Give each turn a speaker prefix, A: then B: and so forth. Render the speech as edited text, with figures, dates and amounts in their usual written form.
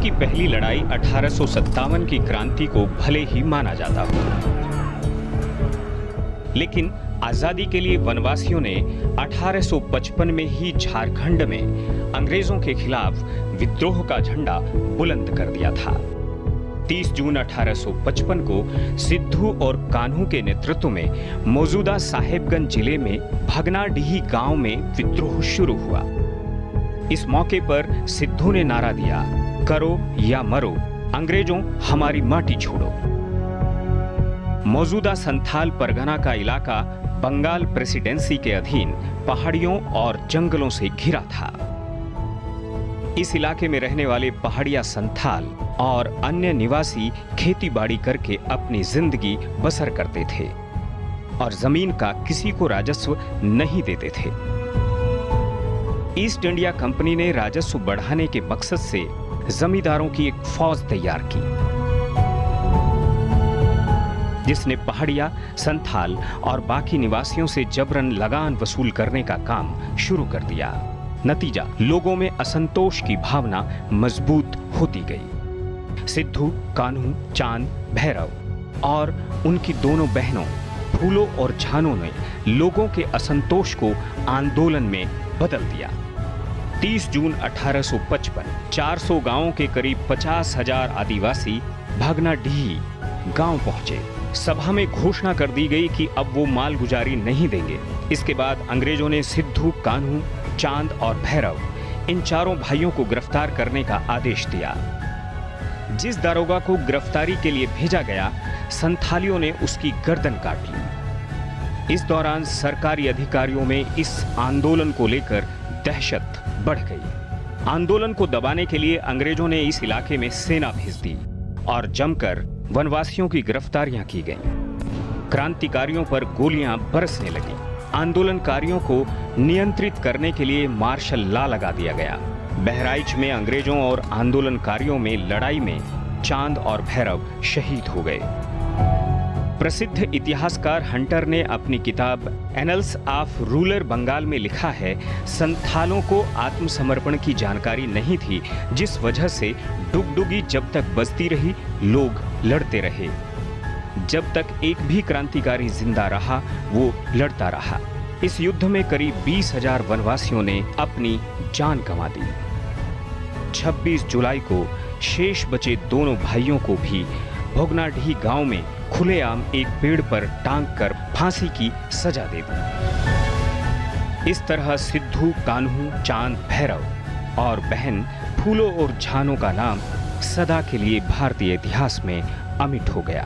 A: की पहली लड़ाई 1857 की क्रांति को भले ही माना जाता हो, लेकिन आजादी के लिए वनवासियों ने 1855 में ही झारखंड में अंग्रेजों के खिलाफ विद्रोह का झंडा बुलंद कर दिया था। 30 जून 1855 को सिद्धू और कान्हू के नेतृत्व में मौजूदा साहेबगंज जिले में भगनाडीही गांव में विद्रोह शुरू हुआ। इस मौके पर सिद्धू ने नारा दिया, करो या मरो, अंग्रेजों हमारी माटी छोड़ो। मौजूदा संथाल परगना का इलाका बंगाल प्रेसिडेंसी के अधीन पहाड़ियों और जंगलों से घिरा था। इस इलाके में रहने वाले पहाड़िया संथाल और अन्य निवासी खेती बाड़ी करके अपनी जिंदगी बसर करते थे और जमीन का किसी को राजस्व नहीं देते थे। ईस्ट इंडिया कंपनी ने राजस्व बढ़ाने के मकसद से जमींदारों की एक फौज तैयार की, जिसने पहाड़िया, संथाल और बाकी निवासियों से जबरन लगान वसूल करने का काम शुरू कर दिया। नतीजा, लोगों में असंतोष की भावना मजबूत होती गई। सिद्धू, कान्हू, चांद, भैरव और उनकी दोनों बहनों फूलो और झानो ने लोगों के असंतोष को आंदोलन में बदल दिया। 30 जून 1855 400 गांवों के करीब 50,000 आदिवासी भगनाडीही गांव पहुंचे। सभा में घोषणा कर दी गई कि अब वो मालगुजारी नहीं देंगे। इसके बाद अंग्रेजों ने सिद्धू, कान्हू, चांद और भैरव इन चारों भाइयों को गिरफ्तार करने का आदेश दिया। जिस दारोगा को गिरफ्तारी के लिए भेजा गया, संथालियों ने उसकी गर्दन काट ली। इस दौरान सरकारी अधिकारियों में इस आंदोलन को लेकर दहशत बढ़ गई। आंदोलन को दबाने के लिए अंग्रेजों ने इस इलाके में सेना भेज दी और जमकर वनवासियों की गिरफ्तारियां की गईं। क्रांतिकारियों पर गोलियां बरसने लगीं। आंदोलनकारियों को नियंत्रित करने के लिए मार्शल लॉ लगा दिया गया। बहराइच में अंग्रेजों और आंदोलनकारियों में लड़ाई में चांद और भैरव शहीद हो गए। प्रसिद्ध इतिहासकार हंटर ने अपनी किताब एनल्स ऑफ रूरल बंगाल में लिखा है, संथालों को आत्मसमर्पण की जानकारी नहीं थी, जिस वजह से डुगडुगी जब तक बजती रही, लोग लड़ते रहे। जब तक एक भी क्रांतिकारी जिंदा रहा, वो लड़ता रहा। इस युद्ध में करीब 20,000 वनवासियों ने अपनी जान गंवा दी। 26 जुलाई को शेष बचे दोनों भाइयों को भी भगनाडीही गांव में खुलेआम एक पेड़ पर टांग कर फांसी की सजा दे दी। इस तरह सिद्धू, कान्हू, चांद, भैरव और बहन फूलो और झानो का नाम सदा के लिए भारतीय इतिहास में अमिट हो गया।